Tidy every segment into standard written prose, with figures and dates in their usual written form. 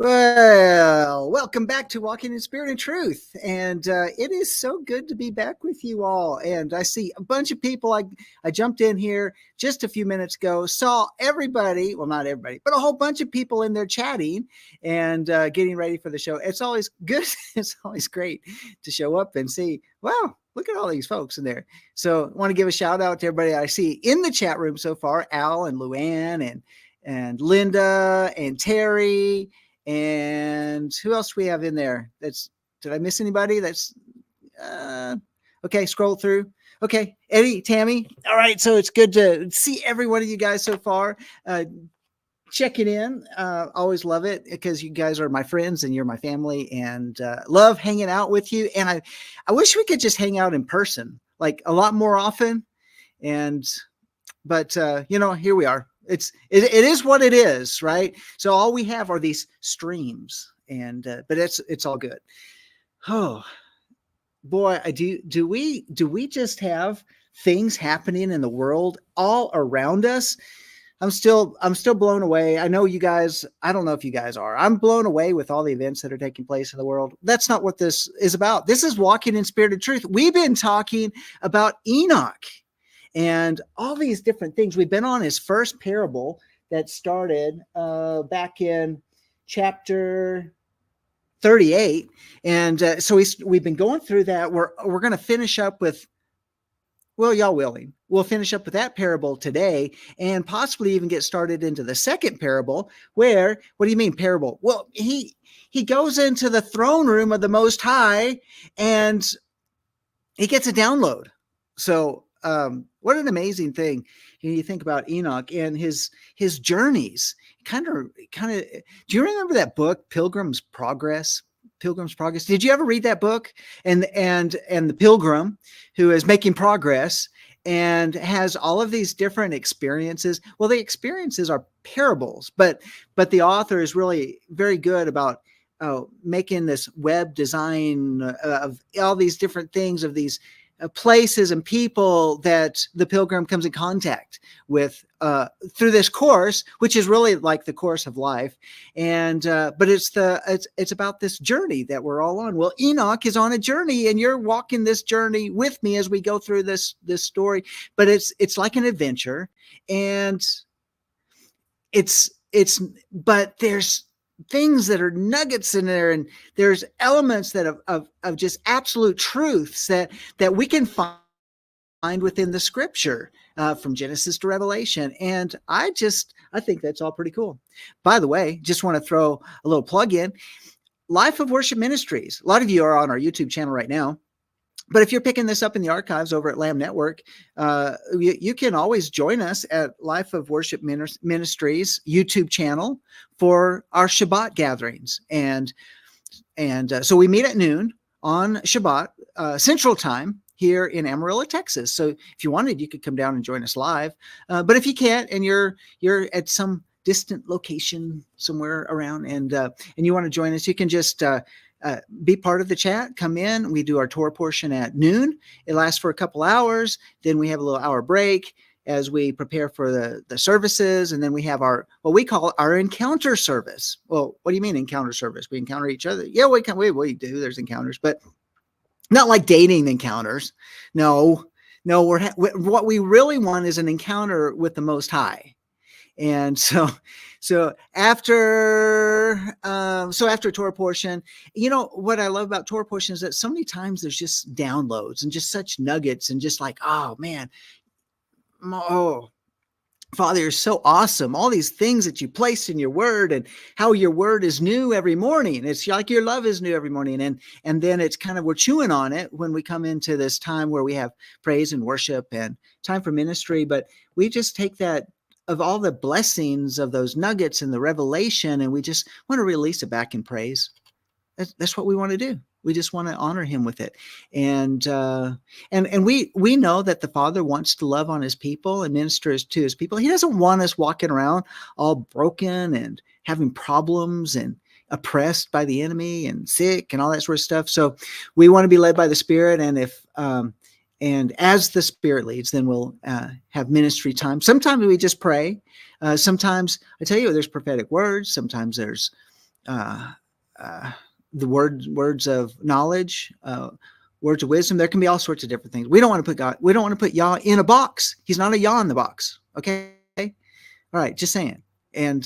Well, welcome back to Walking in Spirit and Truth. And it is so good to be back with you all. And I see a bunch of people. I jumped in here just a few minutes ago, saw everybody, well, not everybody, but a whole bunch of people in there chatting and getting ready for the show. It's always good. It's always great to show up and see, wow, look at all these folks in there. So I want to give a shout out to everybody I see in the chat room so far, Al and Luann and Linda and Terry. And who else do we have in there? Did I miss anybody? Okay, scroll through. Okay, Eddie, Tammy. All right, so it's good to see every one of you guys so far. Checking in. Always love it because you guys are my friends and you're my family, and love hanging out with you. And I wish we could just hang out in person, like a lot more often. But here we are. It is what it is, right? So all we have are these streams, but it's all good. Oh boy, do we just have things happening in the world all around us? I'm still blown away. I know you guys, I don't know if you guys are. I'm blown away with all the events that are taking place in the world. That's not what this is about. This is Walking in Spirit and Truth. We've been talking about Enoch and all these different things. We've been on his first parable that started back in chapter 38. And so we've been going through that. We're going to finish up with, well, y'all willing, we'll finish up with that parable today and possibly even get started into the second parable where, what do you mean parable? Well, he goes into the throne room of the Most High and he gets a download. So, what an amazing thing. You think about Enoch and his journeys. Kind of. Do you remember that book, Pilgrim's Progress? Pilgrim's Progress. Did you ever read that book? And the pilgrim who is making progress and has all of these different experiences. Well, the experiences are parables, but the author is really very good about making this web design of all these different things, of these places and people that the pilgrim comes in contact with through this course, which is really like the course of life. And but it's about this journey that we're all on. Well, Enoch is on a journey, and you're walking this journey with me as we go through this story. But it's like an adventure, and but there's things that are nuggets in there, and there's elements that of just absolute truths that we can find within the scripture from Genesis to Revelation. And I think that's all pretty cool. By the way, just want to throw a little plug in. Life of Worship Ministries. A lot of you are on our YouTube channel right now. But if you're picking this up in the archives over at Lamb Network, you can always join us at Life of Worship Ministries YouTube channel for our Shabbat gatherings. And so we meet at noon on Shabbat Central Time here in Amarillo, Texas. So if you wanted, you could come down and join us live. But if you can't, and you're at some distant location somewhere around, and you want to join us, you can just be part of the chat. Come in. We do our Torah portion at noon. It lasts for a couple hours. Then we have a little hour break as we prepare for the services. And then we have what we call our encounter service. Well, what do you mean encounter service? We encounter each other. Yeah, we do. There's encounters, but not like dating encounters. No, what we really want is an encounter with the Most High. And so after Torah portion, what I love about Torah portion is that so many times there's just downloads and just such nuggets and just like, oh man, oh Father, you're so awesome. All these things that you place in your word and how your word is new every morning. It's like your love is new every morning. And then it's kind of, we're chewing on it when we come into this time where we have praise and worship and time for ministry. But we just take that of all the blessings of those nuggets and the revelation, and we just want to release it back in praise. That's what we want to do. We just want to honor him with it. And we know that the Father wants to love on his people and minister to his people. He doesn't want us walking around all broken and having problems and oppressed by the enemy and sick and all that sort of stuff. So we want to be led by the Spirit. And as the Spirit leads, then we'll have ministry time. Sometimes we just pray. Sometimes, I tell you, there's prophetic words. Sometimes there's uh, uh, the words of knowledge, words of wisdom. There can be all sorts of different things. We don't want to put God. We don't want to put Yah in a box. He's not a Yah in the box. Okay. All right, just saying. And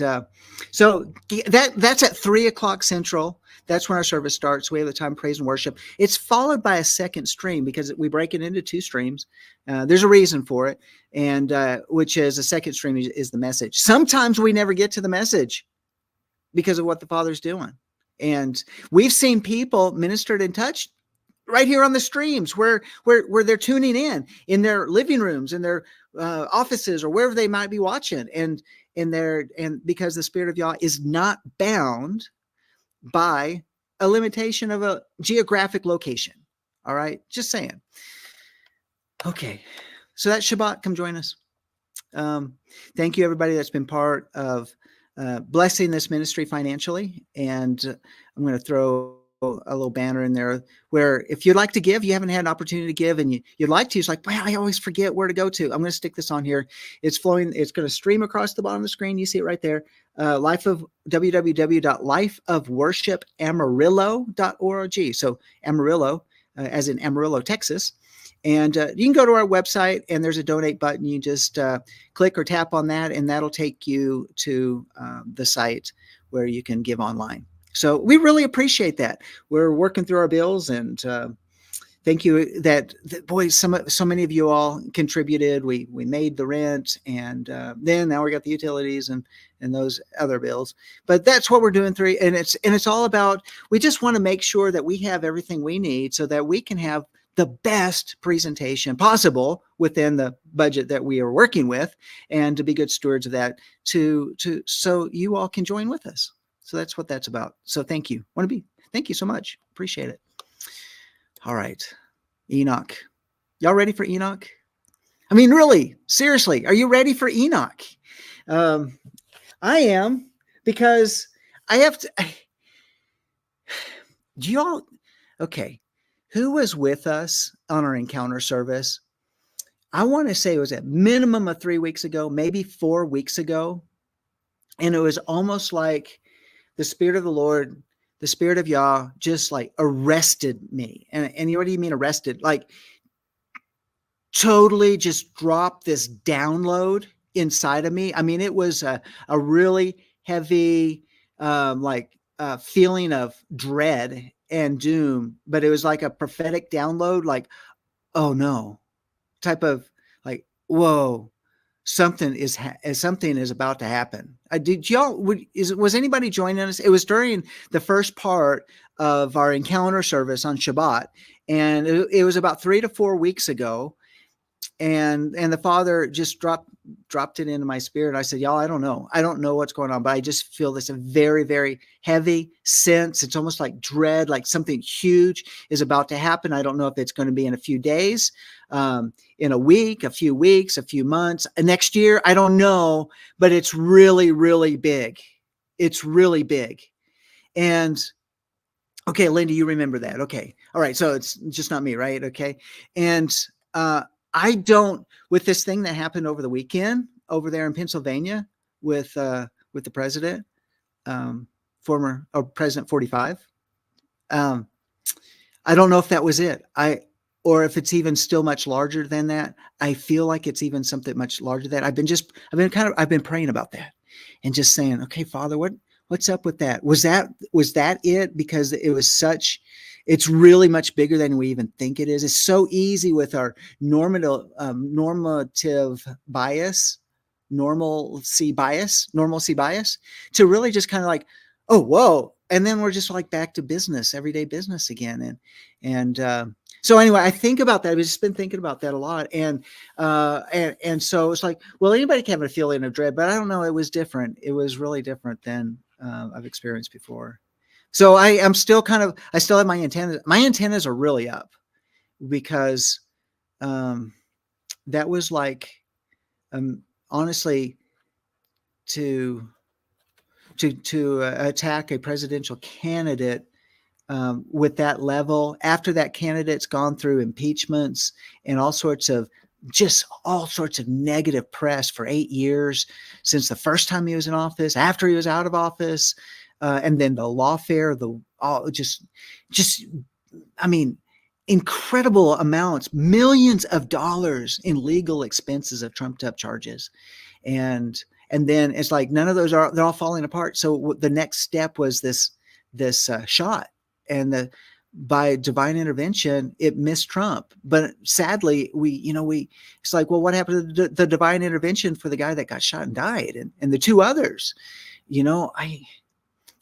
so that's at 3:00 Central. That's when our service starts. We have the time of praise and worship. It's followed by a second stream because we break it into 2 streams. There's a reason for it, and which is the second stream is the message. Sometimes we never get to the message because of what the Father's doing. And we've seen people ministered and touched right here on the streams where they're tuning in their living rooms, in their offices, or wherever they might be watching, and because the Spirit of Yah is not bound by a limitation of a geographic location. All right, just saying. Okay, so that Shabbat, come join us. Thank you, everybody that's been part of blessing this ministry financially, and I'm going to throw a little banner in there where if you'd like to give, you haven't had an opportunity to give, and you'd like to, it's like, wow, I always forget where to go to. I'm going to stick this on here. It's flowing. It's going to stream across the bottom of the screen. You see it right there. www.lifeofworshipamarillo.org. So Amarillo, as in Amarillo, Texas. And you can go to our website, and there's a donate button. You just click or tap on that, and that'll take you to the site where you can give online. So we really appreciate that. We're working through our bills, and thank you that boy, so many of you all contributed. We made the rent, and then now we got the utilities and those other bills. But that's what we're doing through, and it's all about, we just want to make sure that we have everything we need so that we can have the best presentation possible within the budget that we are working with, and to be good stewards of that, so you all can join with us. So that's what that's about. So thank you. Thank you so much. Appreciate it. All right. Enoch. Y'all ready for Enoch? I mean, really, seriously, are you ready for Enoch? I am, because I have to. Do y'all? Okay. Who was with us on our encounter service? I want to say it was a minimum of 3 weeks ago, maybe 4 weeks ago. And it was almost like the Spirit of the Lord, the Spirit of Yah, just like arrested me. And what do you mean arrested? Like totally just dropped this download inside of me. I mean, it was a really heavy, feeling of dread and doom, but it was like a prophetic download, like, oh no, type of like, whoa, something is about to happen. Was anybody joining us? It was during the first part of our encounter service on Shabbat, and it was about 3 to 4 weeks ago. And the Father just dropped it into my spirit. I said, y'all, I don't know what's going on, but I just feel this very, very heavy sense. It's almost like dread, like something huge is about to happen. I don't know if it's going to be in a few days, in a week, a few weeks, a few months, next year. I don't know, but it's really, really big. It's really big. And okay, Linda, you remember that. Okay. All right. So it's just not me, right? Okay. And, I don't, with this thing that happened over the weekend over there in Pennsylvania with the president, former President 45. I don't know if that was it. Or if it's even still much larger than that. I feel like it's even something much larger than that. I've been praying about that and just saying, okay, Father, what's up with that? Was that it? Because it was it's really much bigger than we even think it is. It's so easy with our normative bias, normalcy bias, to really just kind of like, oh, whoa. And then we're just like back to business, everyday business again. And so anyway, I think about that. I've just been thinking about that a lot. And so it's like, well, anybody can have a feeling of dread, but I don't know. It was different. It was really different than I've experienced before. So I still have my antennas. My antennas are really up because that was like, honestly, to attack a presidential candidate with that level, after that candidate's gone through impeachments and all sorts of negative press for 8 years, since the first time he was in office, after he was out of office. and then the lawfare, just, I mean, incredible amounts, millions of dollars in legal expenses of trumped up charges. And then it's like none of those they're all falling apart. So the next step was this shot, and by divine intervention, it missed Trump. But sadly, it's like, well, what happened to the divine intervention for the guy that got shot and died, and the two others?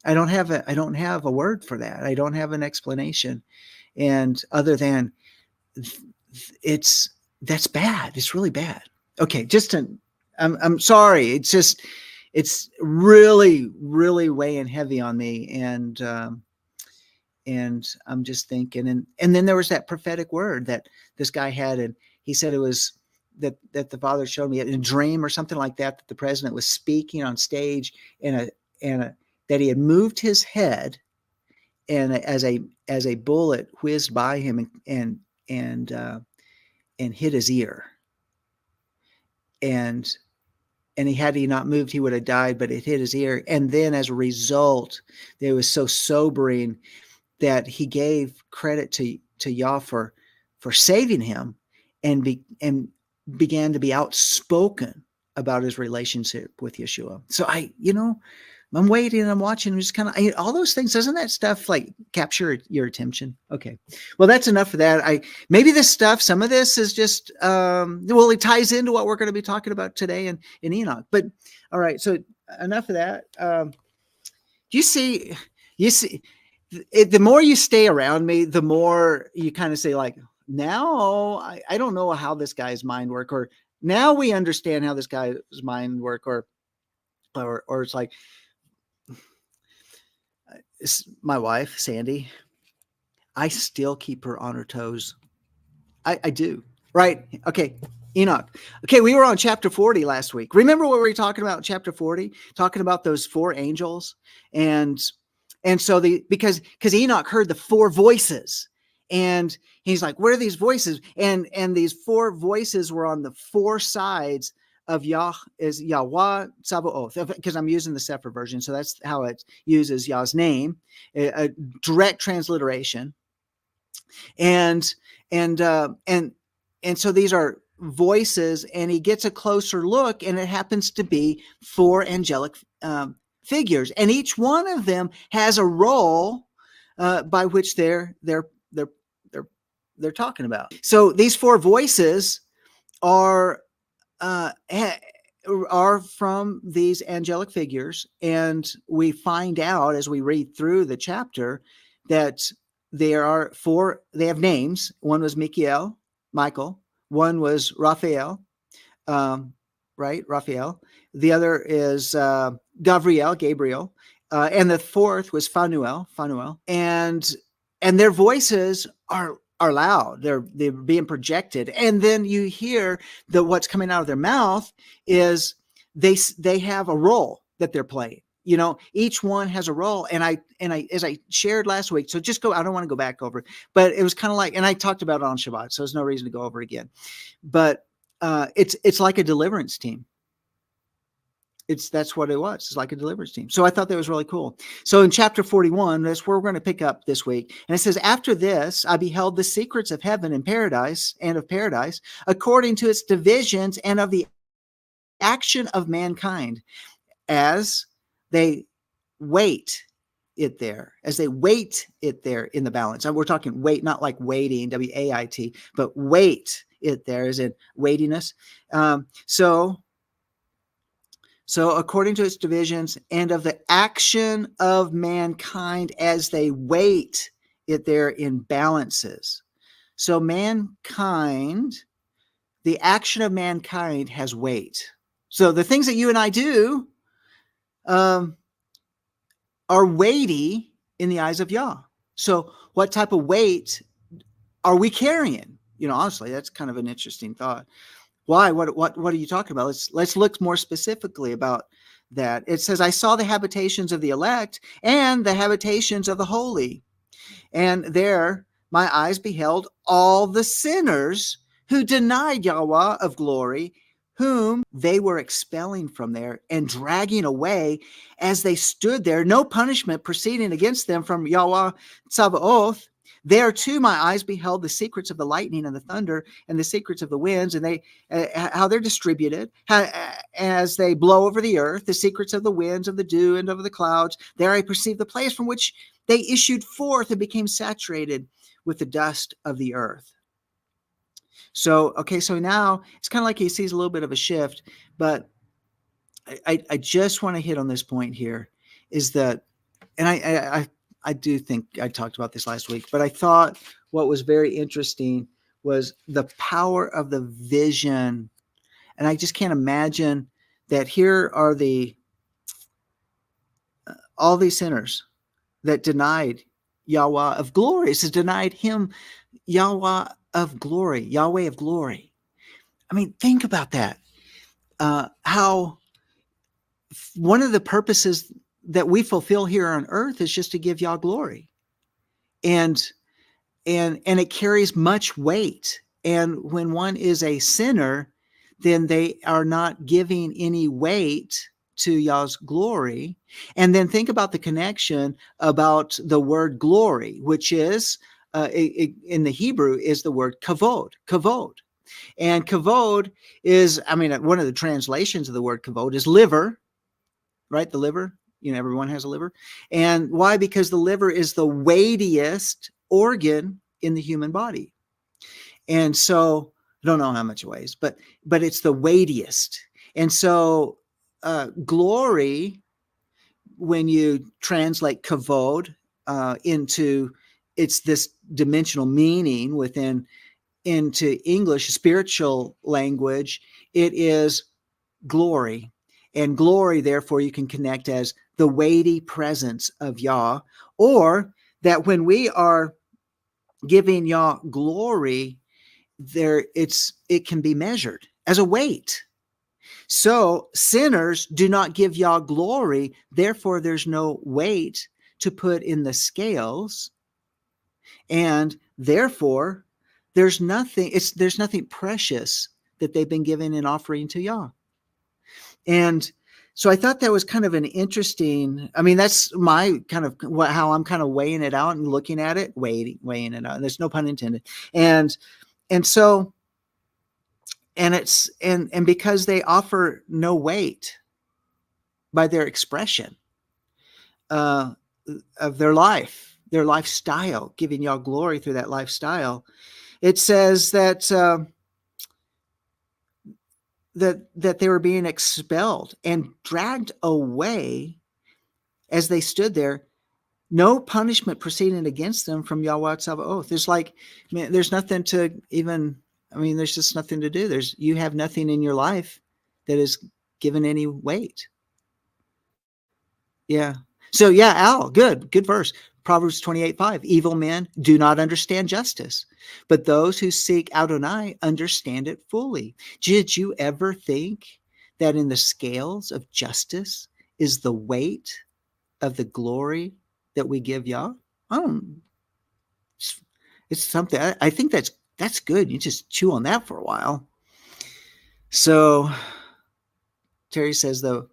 I don't have a word for that. I don't have an explanation, and other than that's bad. It's really bad. Okay, I'm sorry. It's really, really weighing heavy on me, and I'm just thinking, and then there was that prophetic word that this guy had, and he said it was that the Father showed me in a dream or something like that the president was speaking on stage, and that he had moved his head, and as a bullet whizzed by him and hit his ear, and had he not moved, he would have died, but it hit his ear. And then as a result, it was so sobering that he gave credit to Yah for saving him, and began to be outspoken about his relationship with Yeshua. So I'm waiting and I'm watching, and just kind of all those things. Doesn't that stuff like capture your attention? Okay. Well, that's enough of that. Maybe this stuff, some of this is just, it ties into what we're going to be talking about today in Enoch. But all right. So enough of that. You see, the more you stay around me, the more you kind of say like, now I don't know how this guy's mind work, or now we understand how this guy's mind work, or it's like, my wife, Sandi, I still keep her on her toes. I do. Right. Okay. Enoch. Okay. We were on chapter 40 last week. Remember what we were talking about in chapter 40, talking about those four angels. And so because Enoch heard the four voices, and he's like, what are these voices? And these four voices were on the four sides of Yah, is Yahweh Sabaoth, because I'm using the Sefer version. So that's how it uses Yah's name, a direct transliteration. And so these are voices, and he gets a closer look, and it happens to be four angelic figures, and each one of them has a role by which they're talking about. So these four voices are from these angelic figures, and we find out as we read through the chapter that there are four. They have names. One was Michael. One was Raphael, right? Raphael. The other is Gabriel, and the fourth was Phanuel, and their voices are loud. They're being projected, and then you hear what's coming out of their mouth is they have a role that they're playing. Each one has a role, and I as I shared last week. So just I don't want to go back over it, but it was kind of like, and I talked about it on Shabbat, so there's no reason to go over it again. But it's like a deliverance team. That's what it was. It's like a deliverance team. So I thought that was really cool. So in chapter 41, that's where we're going to pick up this week. And it says, after this, I beheld the secrets of heaven and of paradise, according to its divisions, and of the action of mankind, as they wait it there, in the balance. And we're talking wait, not like waiting, W-A-I-T, but wait it there as in weightiness. So according to its divisions, and of the action of mankind as they wait it there in balances. So mankind, the action of mankind has weight. So the things that you and I do are weighty in the eyes of Yah. So what type of weight are we carrying? Honestly, that's kind of an interesting thought. Why? What are you talking about? Let's look more specifically about that. It says, I saw the habitations of the elect and the habitations of the holy. And there my eyes beheld all the sinners who denied Yahweh of glory, whom they were expelling from there and dragging away as they stood there, no punishment proceeding against them from Yahweh Tsabaoth. There too my eyes beheld the secrets of the lightning and the thunder and the secrets of the winds, and they how they're distributed, as they blow over the earth, the secrets of the winds, of the dew, and of the clouds. There I perceived the place from which they issued forth and became saturated with the dust of the earth. So, okay, so now it's kind of like he sees a little bit of a shift, but I just want to hit on this point here is that, and I do think I talked about this last week, but I thought what was very interesting was the power of the vision. And I just can't imagine that here are all these sinners that denied Yahweh of glory. It says denied him, Yahweh of glory, Yahweh of glory. I mean, think about that. How one of the purposes that we fulfill here on earth is just to give Yah glory. And it carries much weight. And when one is a sinner, then they are not giving any weight to Yah's glory. And then think about the connection about the word glory, which is in the Hebrew is the word kavod, kavod. And kavod is, I mean, one of the translations of the word kavod is liver, right? The liver, everyone has a liver. And why? Because the liver is the weightiest organ in the human body. And so I don't know how much it weighs, but it's the weightiest. And so glory, when you translate kavod into it's this dimensional meaning into English, spiritual language, it is glory. And glory, therefore, you can connect as the weighty presence of Yah, or that when we are giving Yah glory, it can be measured as a weight. So sinners do not give Yah glory, therefore there's no weight to put in the scales, and therefore there's nothing precious that they've been given in offering to Yah. And so I thought that was kind of an interesting, I mean, that's my kind of how I'm kind of weighing it out and looking at it, weighing it out. There's no pun intended. And so, and it's, and because they offer no weight by their expression of their lifestyle, giving Yah glory through that lifestyle, it says that, that they were being expelled and dragged away as they stood there, no punishment proceeding against them from Yahweh Tsabaoth. There's there's nothing to even, there's just nothing to do. You have nothing in your life that is given any weight. Yeah. So yeah, Al, good verse. Proverbs 28:5, evil men do not understand justice, but those who seek Adonai understand it fully. Did you ever think that in the scales of justice is the weight of the glory that we give Yah? It's something, I think that's good. You just chew on that for a while. So Terry says the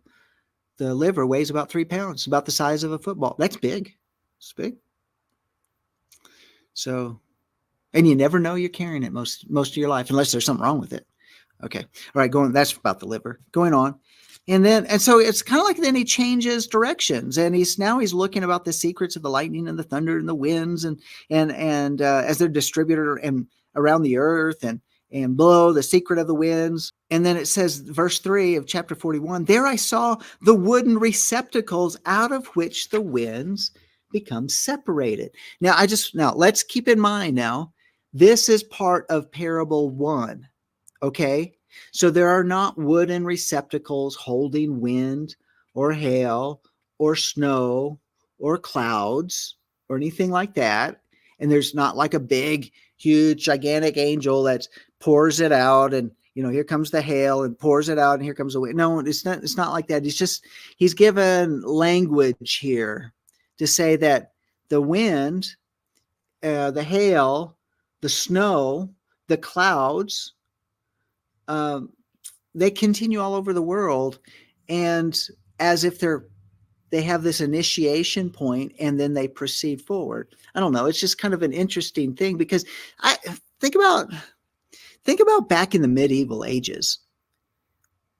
liver weighs about 3 pounds, about the size of a football. That's big. It's big. So, and you never know you're carrying it most of your life, unless there's something wrong with it. Okay. All right. That's about the liver. Going on. And so it's kind of like then he changes directions, and he's looking about the secrets of the lightning and the thunder and the winds and as they're distributed and around the earth and below, the secret of the winds. And then it says, verse 3 of chapter 41, there I saw the wooden receptacles out of which the winds become separated. Now let's keep in mind now, this is part of parable 1. Okay. So there are not wooden receptacles holding wind or hail or snow or clouds or anything like that. And there's not like a big, huge, gigantic angel that pours it out and, here comes the hail and pours it out and here comes the wind. No, it's not like that. It's just, he's given language here to say that the wind, the hail, the snow, the clouds, they continue all over the world, and as if they have this initiation point and then they proceed forward. I don't know. It's just kind of an interesting thing because I think about back in the medieval ages.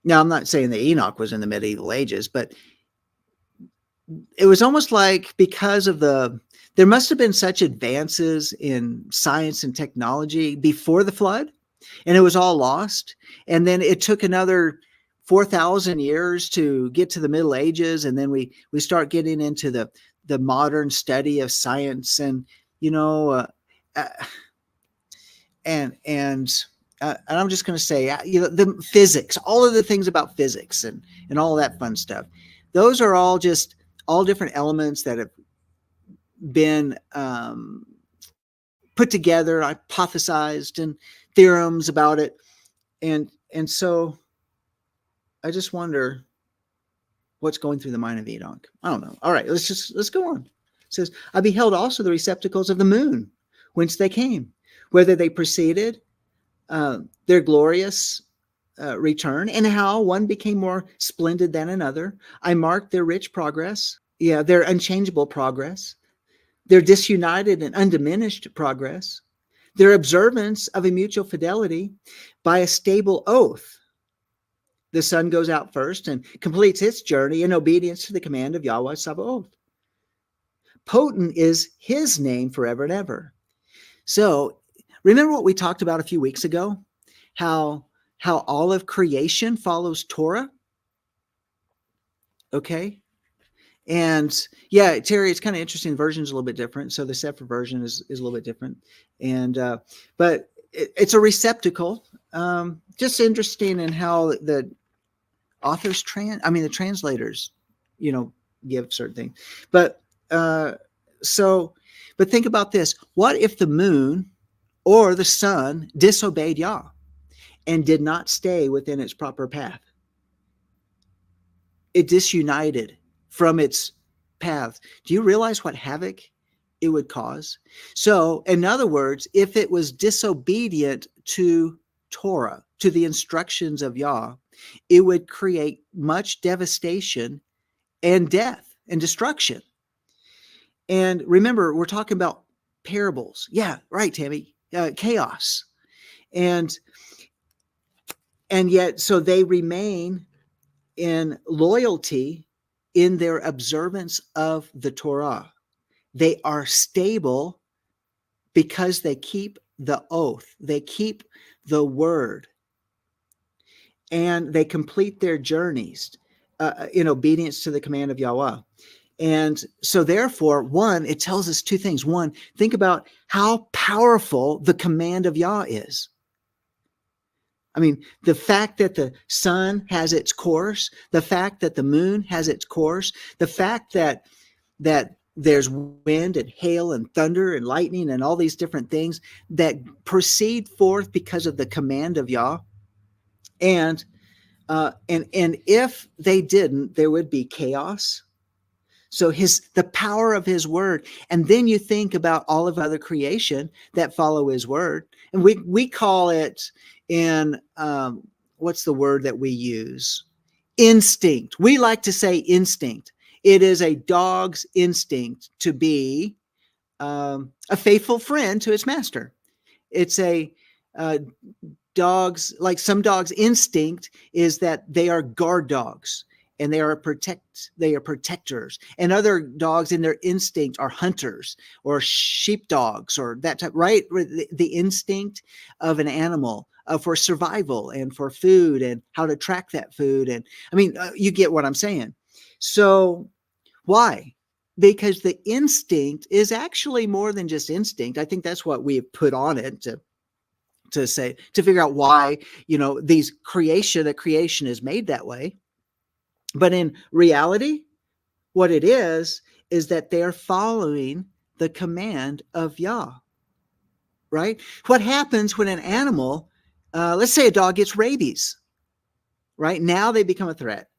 Now, I'm not saying that Enoch was in the medieval ages, but it was almost like because of there must have been such advances in science and technology before the flood, and it was all lost. And then it took another 4,000 years to get to the Middle Ages, and then we start getting into the modern study of science, and uh, and I'm just going to say, the physics, all of the things about physics and all of that fun stuff. Those are all just all different elements that have been put together, hypothesized, and theorems about it. And so I just wonder what's going through the mind of Enoch. I don't know. All right, let's go on. It says, I beheld also the receptacles of the moon, whence they came, whether they proceeded their glorious return, and how one became more splendid than another. I marked their rich progress, their unchangeable progress, their disunited and undiminished progress, their observance of a mutual fidelity by a stable oath. The sun goes out first and completes its journey in obedience to the command of Yahweh Sabaoth. Potent is his name forever and ever. So remember what we talked about a few weeks ago? How all of creation follows Torah? Okay. And yeah, Terry, it's kind of interesting. The version's a little bit different. So the Sefer version is a little bit different. And but it's a receptacle. Just interesting in how the authors the translators, give certain things. But but think about this. What if the moon or the sun disobeyed Yah and did not stay within its proper path? It disunited from its path. Do you realize what havoc it would cause? So, in other words, if it was disobedient to Torah, to the instructions of Yah, it would create much devastation and death and destruction. And remember, we're talking about parables. Yeah, right, Tammy. Chaos. And yet, so they remain in loyalty in their observance of the Torah. They are stable because they keep the oath. They keep the word. And they complete their journeys in obedience to the command of Yahweh. And so therefore, one, it tells us two things. One, think about how powerful the command of Yah is. I mean, the fact that the sun has its course, the fact that the moon has its course, the fact that there's wind and hail and thunder and lightning and all these different things that proceed forth because of the command of Yah. And if they didn't, there would be chaos. So the power of his word. And then you think about all of other creation that follow his word. And we call it in, what's the word that we use? Instinct. We like to say instinct. It is a dog's instinct to be a faithful friend to its master. It's a some dogs' instinct is that they are guard dogs. And they are protectors. And other dogs in their instinct are hunters or sheepdogs or that type, right? The instinct of an animal for survival and for food and how to track that food. And you get what I'm saying. So why? Because the instinct is actually more than just instinct. I think that's what we have put on it to figure out why, a creation is made that way. But in reality, what it is that they're following the command of Yah, right? What happens when an animal, let's say a dog gets rabies, right? Now they become a threat.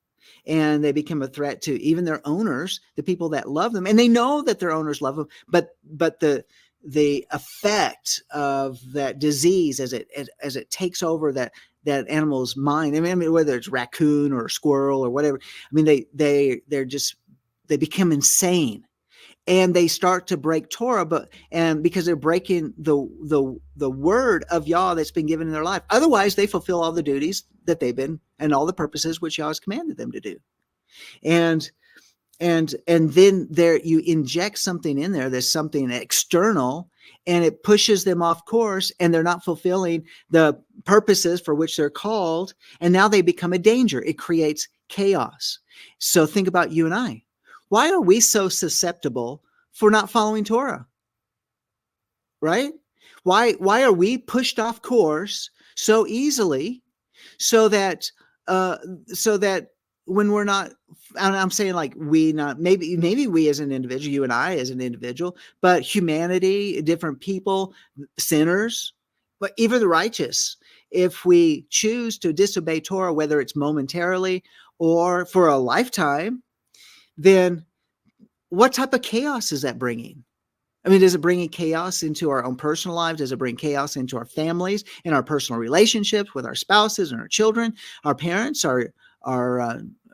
And they become a threat to even their owners, the people that love them. And they know that their owners love them, but the effect of that disease as it takes over that animal's mind. I mean, whether it's raccoon or squirrel or whatever. I mean, they become insane, and they start to break Torah, and because they're breaking the word of Yah that's been given in their life. Otherwise, they fulfill all the duties that they've been and all the purposes which Yah has commanded them to do. And then there you inject something in there. There's something external, and it pushes them off course, and they're not fulfilling the purposes for which they're called. And now they become a danger. It creates chaos. So think about you and I. Why are we so susceptible for not following Torah? Right? Why are we pushed off course so easily, so that when we're not, and I'm saying like we, not maybe we as an individual, you and I as an individual, but humanity, different people, sinners, but even the righteous, if we choose to disobey Torah, whether it's momentarily or for a lifetime, then what type of chaos is that bringing? I mean, does it bring chaos into our own personal lives? Does it bring chaos into our families and our personal relationships with our spouses and our children, our parents, our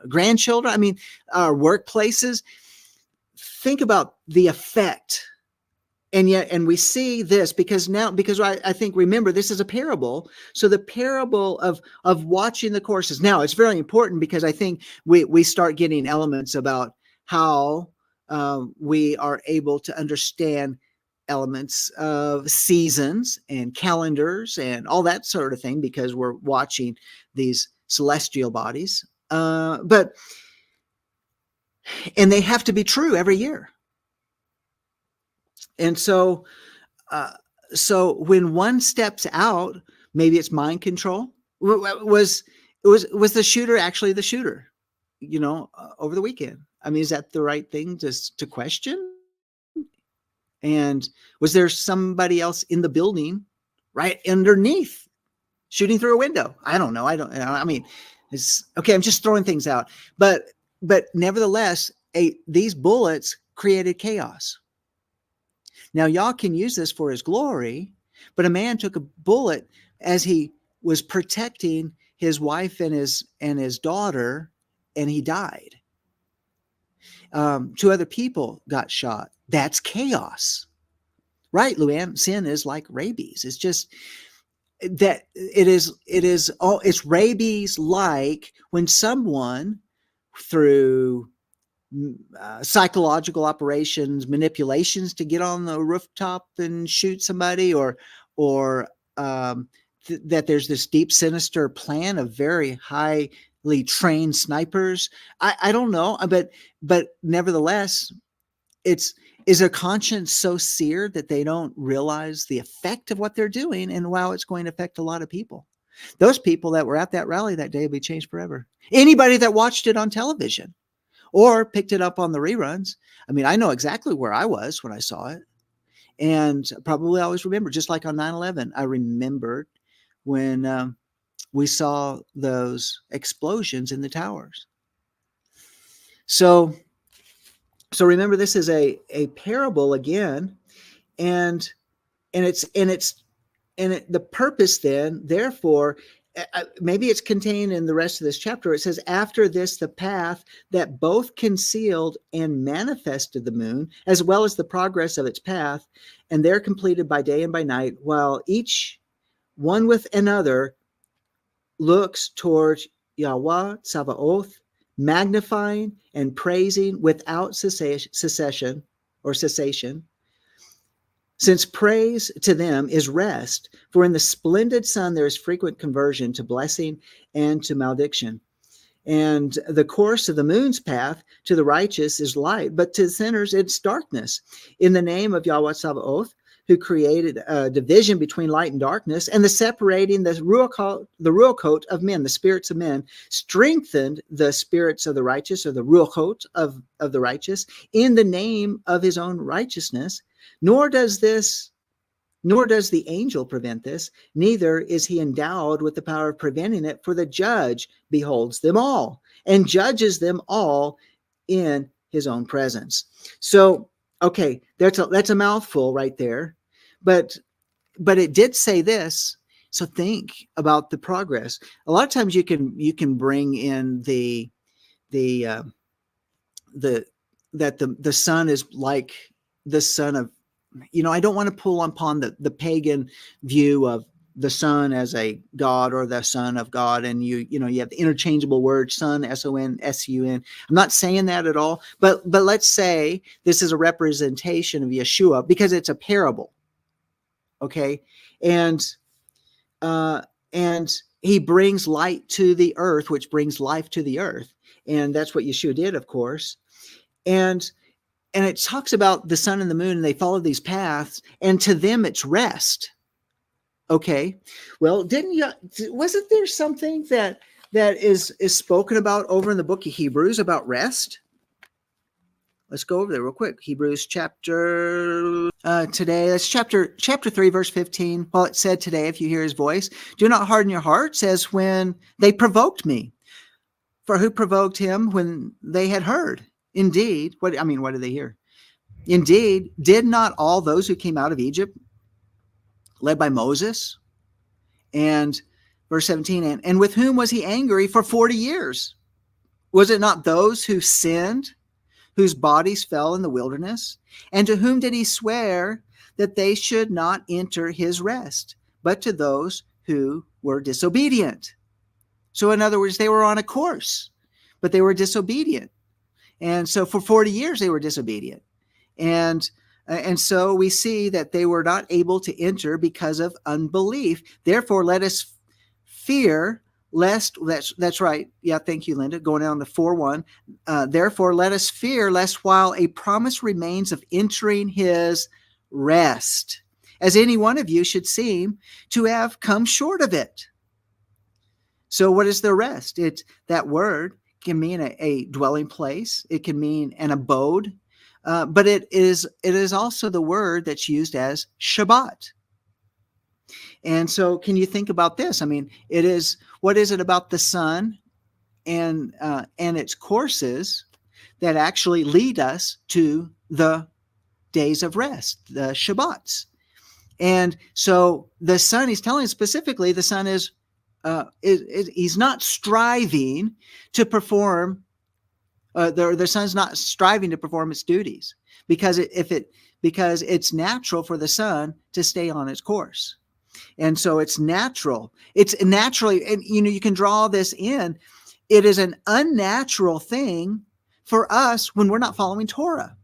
grandchildren? I mean, our workplaces. Think about the effect. And we see this because I think, remember, this is a parable. So the parable of watching the courses. Now, it's very important because I think we start getting elements about how we are able to understand elements of seasons and calendars and all that sort of thing because we're watching these celestial bodies. And they have to be true every year. And so when one steps out, maybe it's mind control. Was the shooter actually the shooter, over the weekend? I mean, is that the right thing to question? And was there somebody else in the building right underneath shooting through a window? I don't know. I mean, it's okay. I'm just throwing things out, but nevertheless, these bullets created chaos. Now, Yah can use this for his glory, but a man took a bullet as he was protecting his wife and his daughter, and he died. 2 other people got shot. That's chaos, right, Luann? Sin is like rabies. It's just that it's rabies like when someone, through psychological operations, manipulations to get on the rooftop and shoot somebody, or that there's this deep, sinister plan of very highly trained snipers. I don't know, but nevertheless, is their conscience so seared that they don't realize the effect of what they're doing and how it's going to affect a lot of people? Those people that were at that rally that day will be changed forever. Anybody that watched it on television or picked it up on the reruns. I mean, I know exactly where I was when I saw it. And probably always remember, just like on 9/11, I remembered when we saw those explosions in the towers. So remember, this is a parable again, and the purpose then, therefore, maybe it's contained in the rest of this chapter. It says, after this, the path that both concealed and manifested the moon, as well as the progress of its path, and they're completed by day and by night, while each one with another looks towards Yahweh Tsabaoth, magnifying and praising without cessation, since praise to them is rest, for in the splendid sun there is frequent conversion to blessing and to malediction. And the course of the moon's path to the righteous is light, but to sinners it's darkness. In the name of Yahweh Sabaoth, who created a division between light and darkness, and the separating the ruachot of men, the spirits of men, strengthened the spirits of the righteous, or the ruachot of the righteous, in the name of his own righteousness. Nor does the angel prevent this, neither is he endowed with the power of preventing it, for the judge beholds them all and judges them all in his own presence. So, okay, that's a mouthful right there. but it did say this. So think about the progress. A lot of times you can bring in the that the son is like the son of, I don't want to pull upon the pagan view of the son as a god or the son of God. And you have the interchangeable word son, son, sun. I'm not saying that at all, but let's say this is a representation of Yeshua because it's a parable. Okay. And he brings light to the earth, which brings life to the earth. And that's what Yeshua did, of course. And it talks about the sun and the moon, and they follow these paths, and to them it's rest. Okay. Well, wasn't there something that is spoken about over in the book of Hebrews about rest? Let's go over there real quick. Hebrews chapter today. That's chapter 3, verse 15. Well, it said today, if you hear his voice, do not harden your hearts as when they provoked me. For who provoked him when they had heard? Indeed, what did they hear? Indeed, did not all those who came out of Egypt, led by Moses? And verse 17, and with whom was he angry for 40 years? Was it not those who sinned, whose bodies fell in the wilderness? And to whom did he swear that they should not enter his rest, but to those who were disobedient? So in other words, they were on a course, but they were disobedient. And so for 40 years, they were disobedient. And so we see that they were not able to enter because of unbelief. Therefore, let us fear lest, that's right. Yeah, thank you, Linda. Going down to 4:1. Therefore, let us fear lest while a promise remains of entering his rest, as any one of you should seem to have come short of it. So what is the rest? It's that word can mean a dwelling place. It can mean an abode. But it is also the word that's used as Shabbat. And so can you think about this? What is it about the sun and its courses that actually lead us to the days of rest, the Shabbats? And so the sun, he's telling us specifically, the sun is he's not striving to perform. The sun's not striving to perform its duties because it's natural for the sun to stay on its course. And so it's natural. It's naturally, and you can draw this in. It is an unnatural thing for us when we're not following Torah.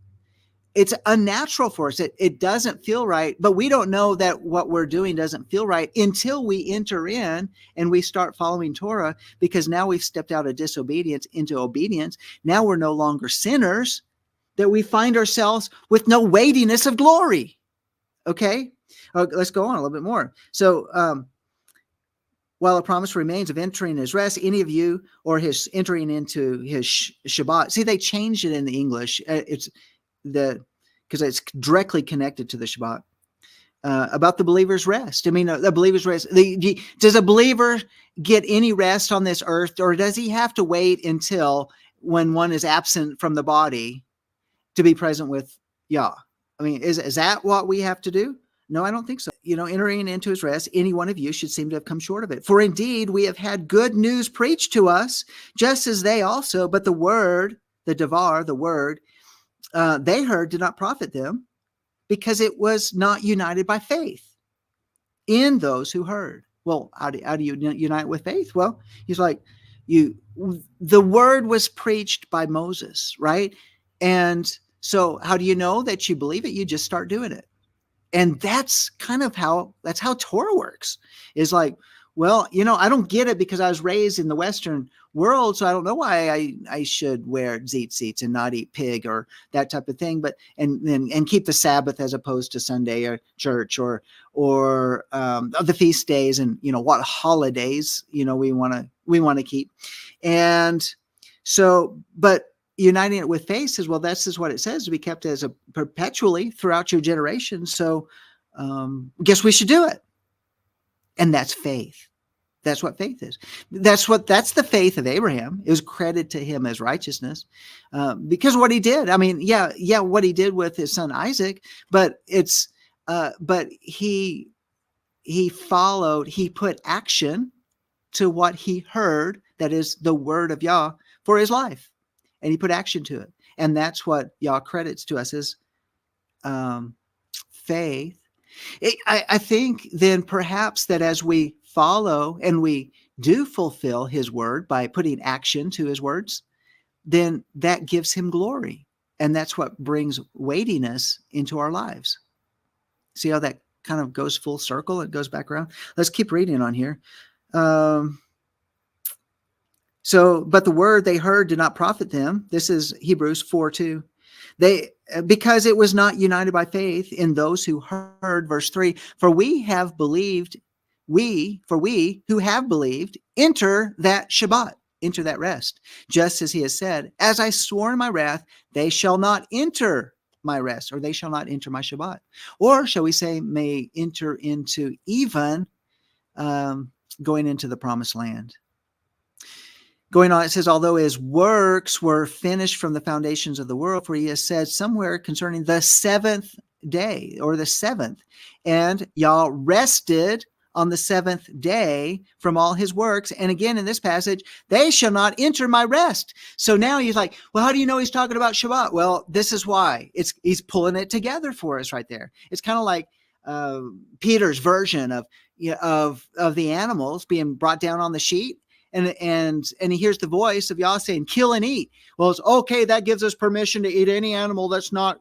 It's unnatural for us. It doesn't feel right, but we don't know that what we're doing doesn't feel right until we enter in and we start following Torah, because now we've stepped out of disobedience into obedience. Now we're no longer sinners, that we find ourselves with no weightiness of glory. Okay? Let's go on a little bit more. So, while a promise remains of entering his rest, any of you, or his entering into his Shabbat. See, they changed it in the English. Because it's directly connected to the Shabbat, about the believer's rest. The believer's rest. Does a believer get any rest on this earth, or does he have to wait until when one is absent from the body to be present with Yah? Is that what we have to do? No, I don't think so. Entering into his rest, any one of you should seem to have come short of it. For indeed, we have had good news preached to us, just as they also, but the word, the Devar, the word, they heard did not profit them, because it was not united by faith in those who heard. Well, how do you unite with faith? Well, he's like, the word was preached by Moses, right? And so how do you know that you believe it? You just start doing it. And that's kind of how Torah works. Is like, well, I don't get it because I was raised in the Western world, so I don't know why I should wear tzitzits and not eat pig or that type of thing, but and keep the Sabbath as opposed to Sunday or church or the feast days and what holidays we want to keep. And so, but uniting it with faith says, well, this is what it says, to be kept as a perpetually throughout your generations. So guess we should do it. And that's faith. That's what faith is. That's the faith of Abraham. It was credited to him as righteousness because what he did. What he did with his son Isaac, but it's but he followed, he put action to what he heard, that is the word of Yah for his life. And he put action to it. And that's what Yah credits to us as faith. I think then perhaps that as we follow and we do fulfill his word by putting action to his words, then that gives him glory. And that's what brings weightiness into our lives. See how that kind of goes full circle? It goes back around. Let's keep reading on here. But the word they heard did not profit them. This is Hebrews 4:2. Because it was not united by faith in those who heard, verse 3, for we who have believed, enter that Shabbat, enter that rest. Just as he has said, as I swore in my wrath, they shall not enter my rest, or they shall not enter my Shabbat. Or shall we say, may enter into even going into the promised land. Going on, it says, although his works were finished from the foundations of the world, for he has said somewhere concerning the seventh day, or the seventh, and Yah rested on the seventh day from all his works. And again, in this passage, they shall not enter my rest. So now he's like, well, how do you know he's talking about Shabbat? Well, this is why. He's pulling it together for us right there. It's kind of like Peter's version of the animals being brought down on the sheet. And he hears the voice of Yah saying, kill and eat. Well, it's okay. That gives us permission to eat any animal that's not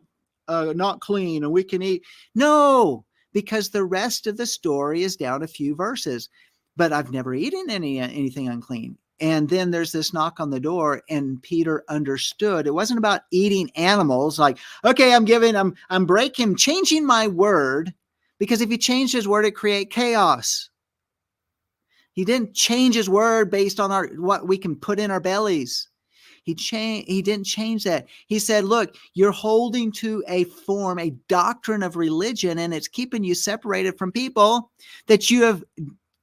clean, and we can eat. No, because the rest of the story is down a few verses. But I've never eaten anything unclean. And then there's this knock on the door, and Peter understood it wasn't about eating animals. Like, okay, I'm changing my word, because if he changed his word, it create chaos. He didn't change his word based on what we can put in our bellies. He didn't change that. He said, look, you're holding to a doctrine of religion, and it's keeping you separated from people that you have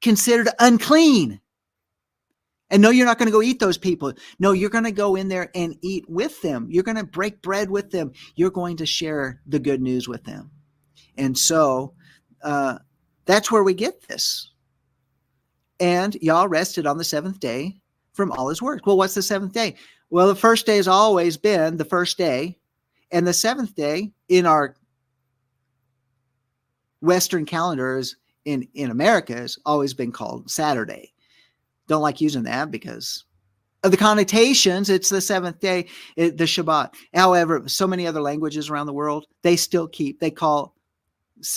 considered unclean. And no, you're not going to go eat those people. No, you're going to go in there and eat with them. You're going to break bread with them. You're going to share the good news with them. And so that's where we get this. And Yah rested on the seventh day from all his work. Well, what's the seventh day? Well, the first day has always been the first day. And the seventh day in our Western calendars in America has always been called Saturday. Don't like using that because of the connotations. It's the seventh day, the Shabbat. However, so many other languages around the world, they call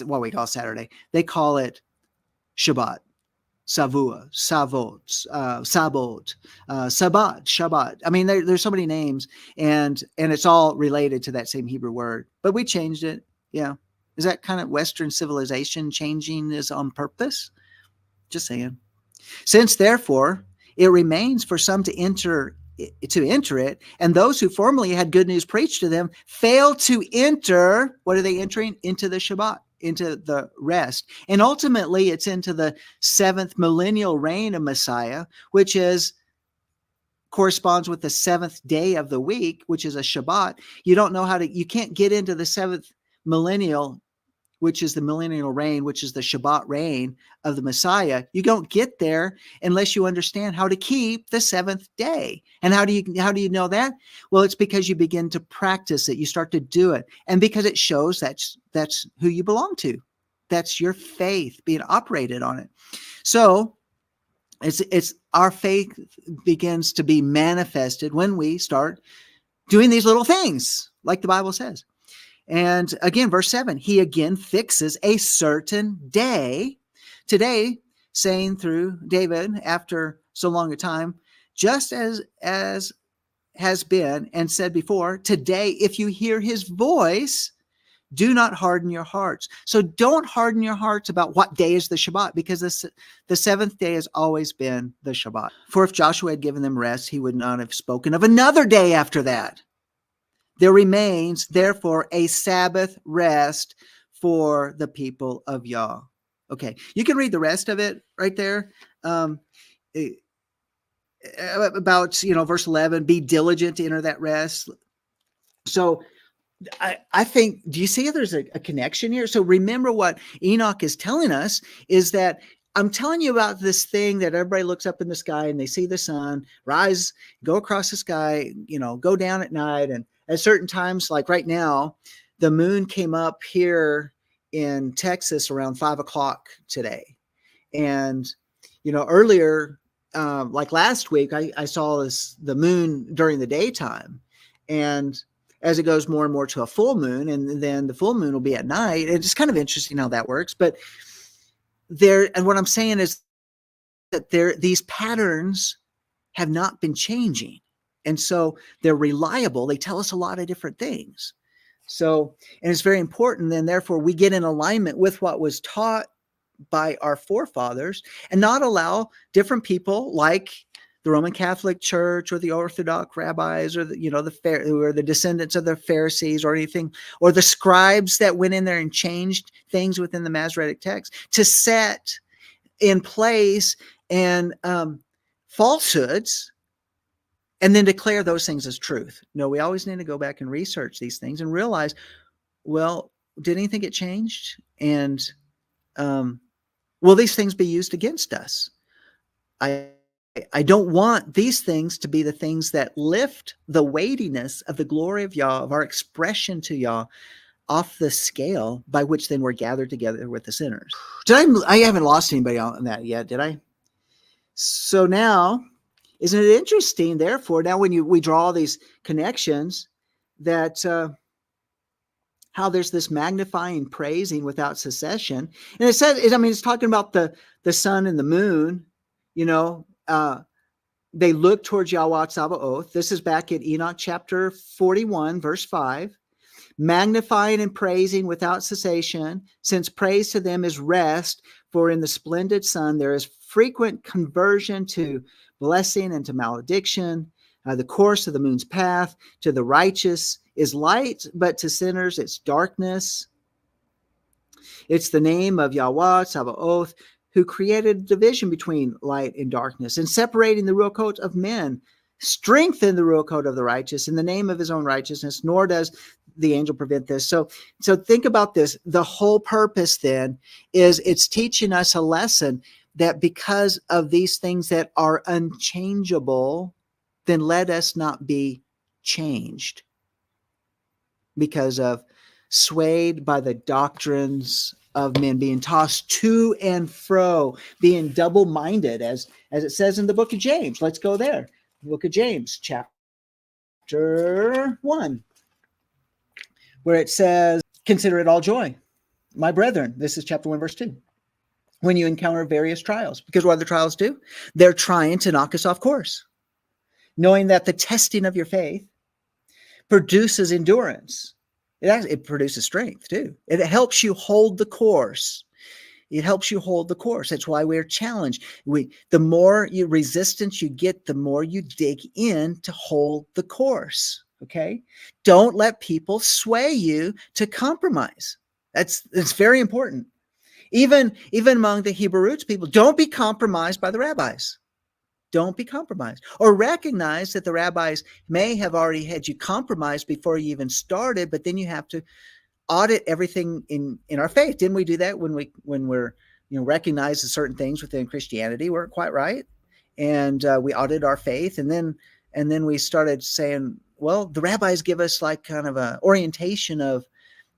what we call Saturday, they call it Shabbat. Savua, Savot, Sabot, Sabbat, Shabbat. I mean, there's so many names, and it's all related to that same Hebrew word. But we changed it. Yeah. Is that kind of Western civilization changing this on purpose? Just saying. Since, therefore, it remains for some to enter it, and those who formerly had good news preached to them failed to enter. What are they entering? Into the Shabbat, into the rest. And ultimately, it's into the seventh millennial reign of Messiah, which corresponds with the seventh day of the week, which is a Shabbat. You can't get into the seventh millennial, which is the millennial reign, which is the Shabbat reign of the Messiah. You don't get there unless you understand how to keep the seventh day. And how do you know that? Well, it's because you begin to practice it. You start to do it. And because it shows that's who you belong to. That's your faith being operated on it. So it's our faith begins to be manifested when we start doing these little things, like the Bible says. And again, verse 7, he again fixes a certain day. Today, saying through David after so long a time, just as has been and said before, today, if you hear his voice, do not harden your hearts. So don't harden your hearts about what day is the Shabbat, because the seventh day has always been the Shabbat. For if Joshua had given them rest, he would not have spoken of another day after that. There remains, therefore, a Sabbath rest for the people of Yah. Okay, you can read the rest of it right there. About, verse 11, be diligent to enter that rest. So I think, do you see there's a connection here? So remember what Enoch is telling us is that I'm telling you about this thing that everybody looks up in the sky and they see the sun rise, go across the sky, go down at night. And at certain times, like right now, the moon came up here in Texas around 5 o'clock today. And, earlier, like last week, I saw the moon during the daytime. And as it goes more and more to a full moon, and then the full moon will be at night. It's kind of interesting how that works. But and what I'm saying is that these patterns have not been changing. And so they're reliable. They tell us a lot of different things. So, and it's very important. Then therefore we get in alignment with what was taught by our forefathers and not allow different people like the Roman Catholic Church or the Orthodox rabbis or who are the descendants of the Pharisees or anything, or the scribes that went in there and changed things within the Masoretic text to set in place and falsehoods and then declare those things as truth. No, we always need to go back and research these things and realize, well, did anything get changed? And will these things be used against us? I don't want these things to be the things that lift the weightiness of the glory of Yah, of our expression to Yah, off the scale by which then we're gathered together with the sinners. I haven't lost anybody on that yet, did I? So now, isn't it interesting, therefore, now when we draw these connections, that how there's this magnifying, praising without cessation. And it says, it's talking about the sun and the moon, they look towards Yahweh Sabaoth. This is back at Enoch chapter 41, verse 5. Magnifying and praising without cessation, since praise to them is rest, for in the splendid sun there is frequent conversion to blessing and to malediction. The course of the moon's path to the righteous is light, but to sinners it's darkness. It's the name of Yahweh Sabaoth, who created division between light and darkness, and separating the Ruachot of men, strengthen the Ruachot of the righteous in the name of his own righteousness, nor does the angel prevent this. So think about this. The whole purpose then is it's teaching us a lesson that because of these things that are unchangeable, then let us not be changed because of swayed by the doctrines of men, being tossed to and fro, being double-minded, as it says in the book of James. Let's go there. The book of James, chapter 1, where it says, consider it all joy, my brethren. This is chapter 1, verse 2. When you encounter various trials, because what do the trials do? They're trying to knock us off course, knowing that the testing of your faith produces endurance. It produces strength too. It helps you hold the course. It helps you hold the course. That's why we're challenged. The more resistance you get, the more you dig in to hold the course. Okay? Don't let people sway you to compromise. It's very important. Even among the Hebrew roots people, don't be compromised by the rabbis. Don't be compromised, or recognize that the rabbis may have already had you compromised before you even started, but then you have to audit everything in our faith. Didn't we do that when we're recognize that certain things within Christianity weren't quite right, and we audited our faith, and then we started saying, well, the rabbis give us like kind of a orientation of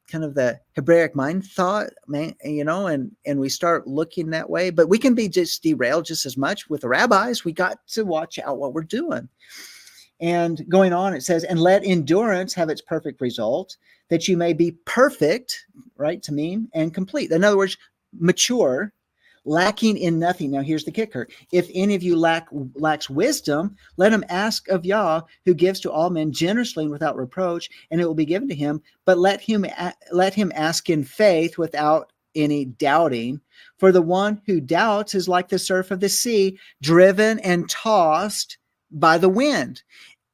kind of the Hebraic mind thought, and we start looking that way. But we can be just derailed just as much with the rabbis. We got to watch out what we're doing. And going on, it says, and let endurance have its perfect result, that you may be perfect, right, to mean, and complete. In other words, mature, lacking in nothing. Now, here's the kicker. If any of you lacks wisdom, let him ask of Yah, who gives to all men generously and without reproach, and it will be given to him. But let him ask in faith without any doubting. For the one who doubts is like the surf of the sea, driven and tossed by the wind.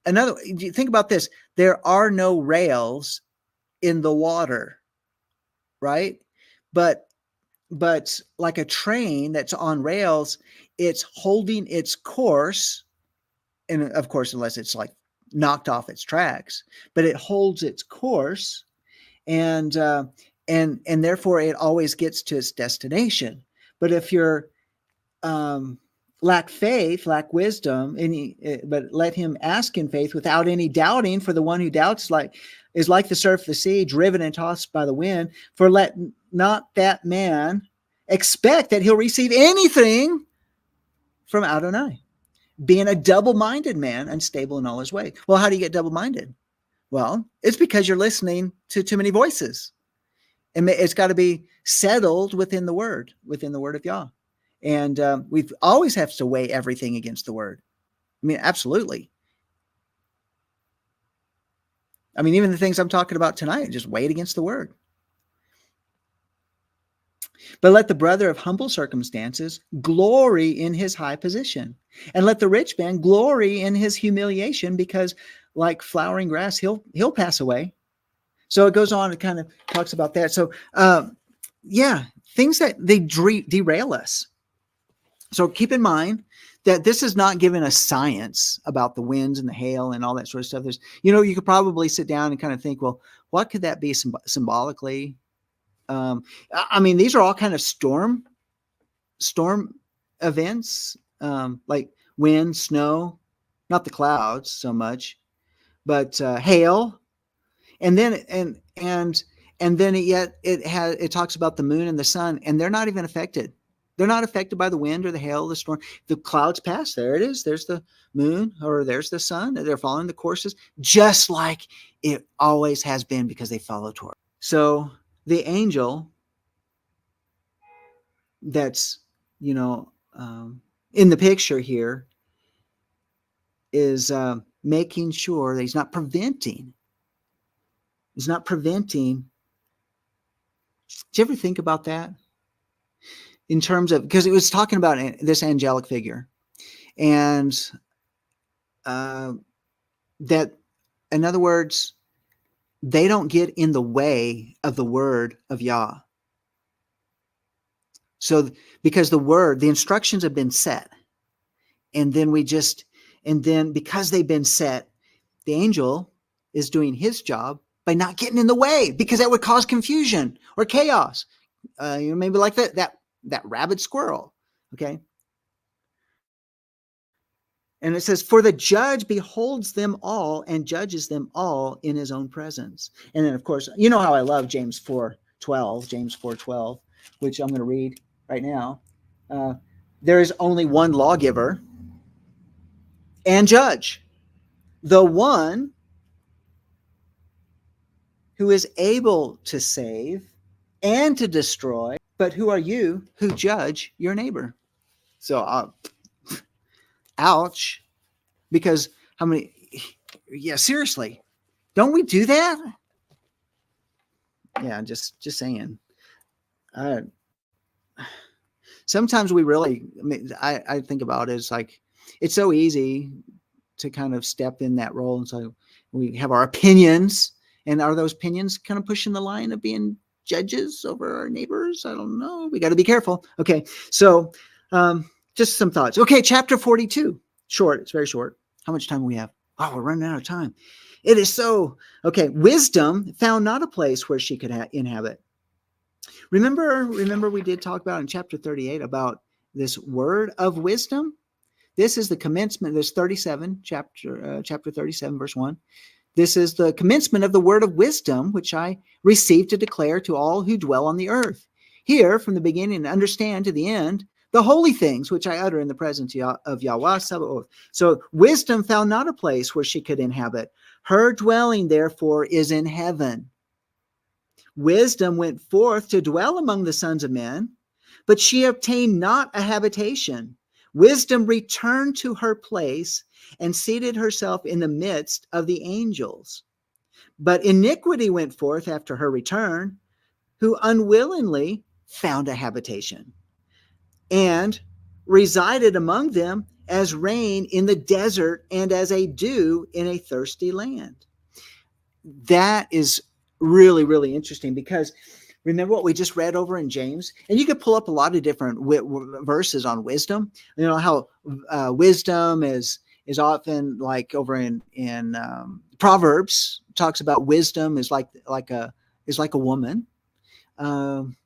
Think about this. There are no rails in the water, right? But like a train that's on rails, it's holding its course. And of course, unless it's like knocked off its tracks, but it holds its course, and therefore it always gets to its destination. But if you're lack faith, lack wisdom, but let him ask in faith without any doubting. For the one who doubts is like the surf of the sea, driven and tossed by the wind. For let not that man expect that he'll receive anything from Adonai, being a double-minded man, unstable in all his way. Well, how do you get double-minded? Well, it's because you're listening to too many voices. And it's got to be settled within the word of Yah. And we've always have to weigh everything against the word. I mean, absolutely. I mean, even the things I'm talking about tonight, just weigh it against the word. But let the brother of humble circumstances glory in his high position, and let the rich man glory in his humiliation, because like flowering grass, he'll pass away. So it goes on, it kind of talks about that. So things that they derail us. So keep in mind that this is not giving us science about the winds and the hail and all that sort of stuff. There's, you could probably sit down and kind of think, well, what could that be symbolically? I mean, these are all kind of storm events, like wind, snow, not the clouds so much, but hail. And then yet it talks about the moon and the sun, and they're not even affected. They're not affected by the wind or the hail, the storm. The clouds pass. There it is. There's the moon, or there's the sun. They're following the courses, just like it always has been, because they follow toward. So the angel that's, in the picture here is making sure that he's not preventing. Did you ever think about that? In terms of, because it was talking about this angelic figure, and that, in other words, they don't get in the way of the word of Yah. So because the instructions have been set, and then because they've been set, the angel is doing his job by not getting in the way, because that would cause confusion or chaos. Maybe like that rabid squirrel. Okay. And it says, for the judge beholds them all and judges them all in his own presence. And then, of course, you know how I love James 4:12, which I'm going to read right now. There is only one lawgiver and judge, the one who is able to save and to destroy. But who are you who judge your neighbor? So, ouch. Because seriously, don't we do that? Yeah, just saying. Sometimes we really, I think about it, it's like, it's so easy to kind of step in that role. And so we have our opinions, and are those opinions kind of pushing the line of being judges over our neighbors? I don't know. We got to be careful. Okay. So, just some thoughts. Okay. Chapter 42, short. It's very short. How much time do we have? Oh, we're running out of time. It is so, okay. Wisdom found not a place where she could inhabit. Remember we did talk about in chapter 38 about this word of wisdom. This is the commencement. There's 37, chapter 37, verse 1. This is the commencement of the word of wisdom, which I received to declare to all who dwell on the earth. Hear from the beginning and understand to the end the holy things which I utter in the presence of Yahweh Sabaoth. So wisdom found not a place where she could inhabit. Her dwelling, therefore, is in heaven. Wisdom went forth to dwell among the sons of men, but she obtained not a habitation. Wisdom returned to her place and seated herself in the midst of the angels. But iniquity went forth after her return, who unwillingly found a habitation, and resided among them as rain in the desert and as a dew in a thirsty land. That is really, really interesting, because remember what we just read over in James? And you could pull up a lot of different verses on wisdom. You know how wisdom is is often like over in Proverbs talks about wisdom is like a woman, um,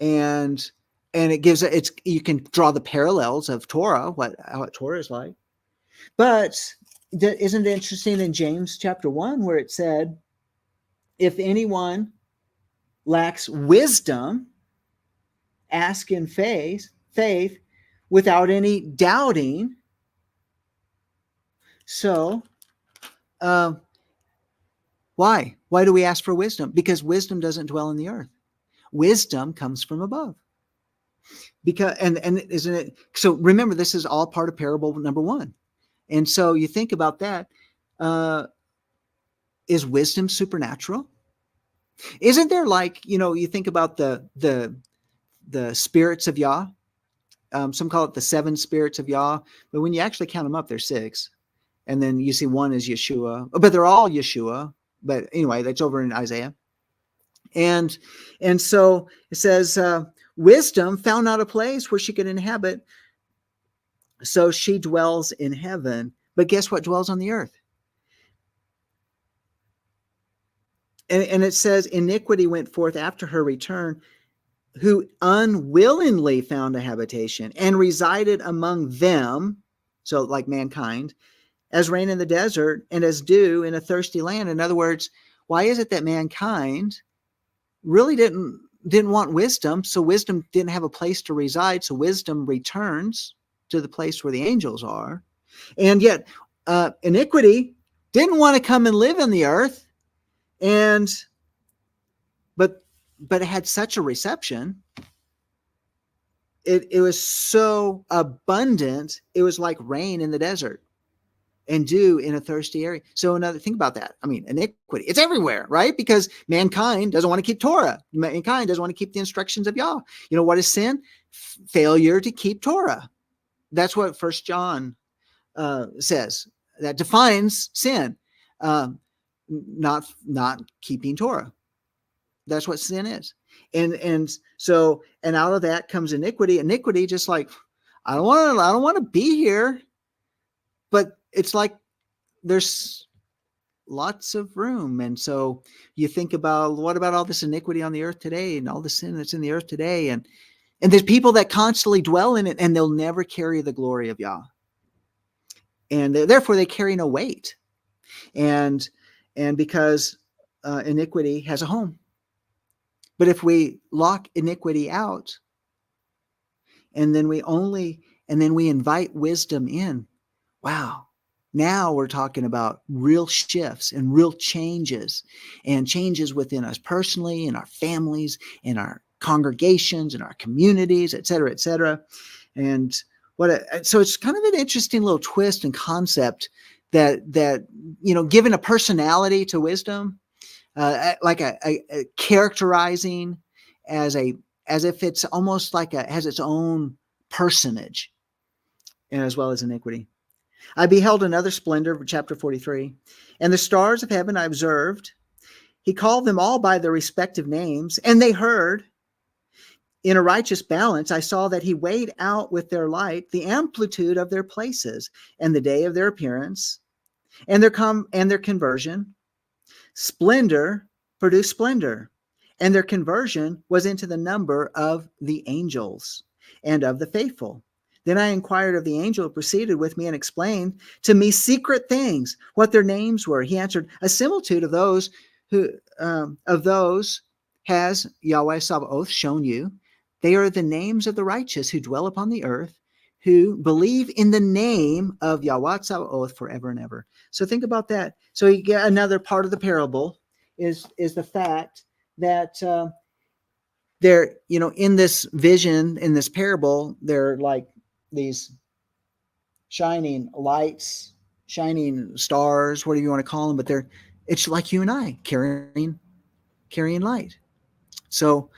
and it gives it's you can draw the parallels of Torah, how Torah is like. But isn't it interesting in James chapter 1 where it said, if anyone lacks wisdom, ask in faith without any doubting. So why do we ask for wisdom? Because wisdom doesn't dwell in the earth. Wisdom comes from above. Because and isn't it so? Remember, this is all part of parable number 1. And so you think about that. Is wisdom supernatural? Isn't there, like, you think about the spirits of Yah. Some call it the 7 spirits of Yah, but when you actually count them up, there's 6. And then you see one is Yeshua, but they're all Yeshua. But anyway, that's over in Isaiah. And so it says, wisdom found not a place where she could inhabit, so she dwells in heaven. But guess what dwells on the earth? And it says, iniquity went forth after her return, who unwillingly found a habitation and resided among them, so like mankind, as rain in the desert and as dew in a thirsty land. In other words, why is it that mankind really didn't want wisdom? So wisdom didn't have a place to reside. So wisdom returns to the place where the angels are. And yet iniquity didn't want to come and live in the earth. But it had such a reception. It was so abundant. It was like rain in the desert and dew in a thirsty area. So another thing about that, I mean, iniquity, it's everywhere, right? Because mankind doesn't want to keep Torah. Mankind doesn't want to keep the instructions of Yah. What is sin? Failure to keep Torah. That's what 1 John says. That defines sin. Not keeping Torah. That's what sin is. And so out of that comes iniquity. Iniquity, just like, I don't want to be here. But it's like there's lots of room. And so you think about, what about all this iniquity on the earth today and all the sin that's in the earth today? And there's people that constantly dwell in it, and they'll never carry the glory of Yah. And therefore they carry no weight. And because iniquity has a home. But if we lock iniquity out, and then we invite wisdom in, wow, now we're talking about real shifts and real changes, and changes within us personally, in our families, in our congregations, in our communities, et cetera, et cetera. And so it's kind of an interesting little twist and concept that given a personality to wisdom, like a characterizing as if it's almost like has its own personage, and as well as iniquity. I beheld another splendor, chapter 43, and the stars of heaven I observed. He called them all by their respective names, and they heard. In a righteous balance, I saw that he weighed out with their light the amplitude of their places, and the day of their appearance, and their conversion. Splendor produced splendor, and their conversion was into the number of the angels and of the faithful. Then I inquired of the angel who proceeded with me and explained to me secret things, what their names were. He answered, a similitude of those has Yahweh Sabaoth shown you. They are the names of the righteous who dwell upon the earth, who believe in the name of Yahweh Sabaoth forever and ever. So think about that. So you get another part of the parable is the fact that they're, in this vision, in this parable, they're like these shining lights, shining stars, whatever you want to call them, but it's like you and I carrying light. So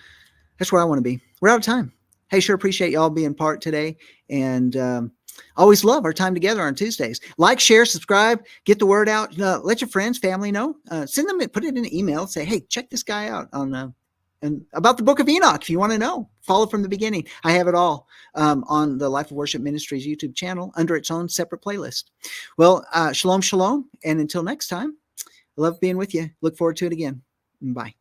that's where I want to be. We're out of time. Hey, sure appreciate y'all being part today, and always love our time together on Tuesdays. Like, share, subscribe, get the word out. Let your friends, family know. Send them, put it in an email. Say, hey, check this guy out on and about the Book of Enoch, if you want to know, follow from the beginning. I have it all on the Life of Worship Ministries YouTube channel under its own separate playlist. Well, shalom, shalom. And until next time, I love being with you. Look forward to it again. Bye.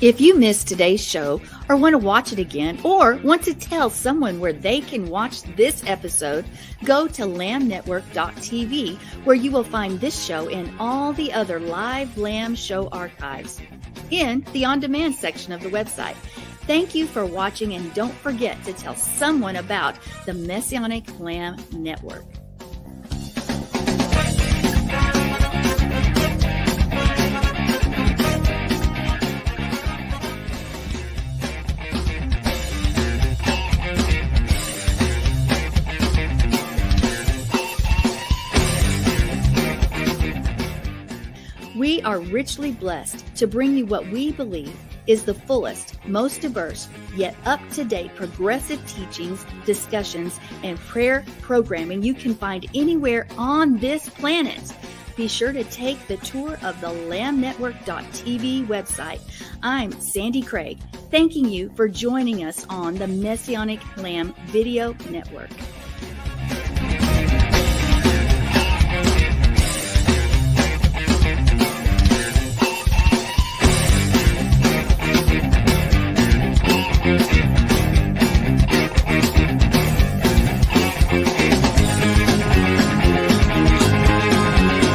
If you missed today's show or want to watch it again or want to tell someone where they can watch this episode, go to lambnetwork.tv where you will find this show and all the other live Lamb show archives in the on-demand section of the website. Thank you for watching, and don't forget to tell someone about the Messianic Lamb Network. We are richly blessed to bring you what we believe is the fullest, most diverse, yet up-to-date progressive teachings, discussions, and prayer programming you can find anywhere on this planet. Be sure to take the tour of the lambnetwork.tv website. I'm Sandi Craig, thanking you for joining us on the Messianic Lamb Video Network.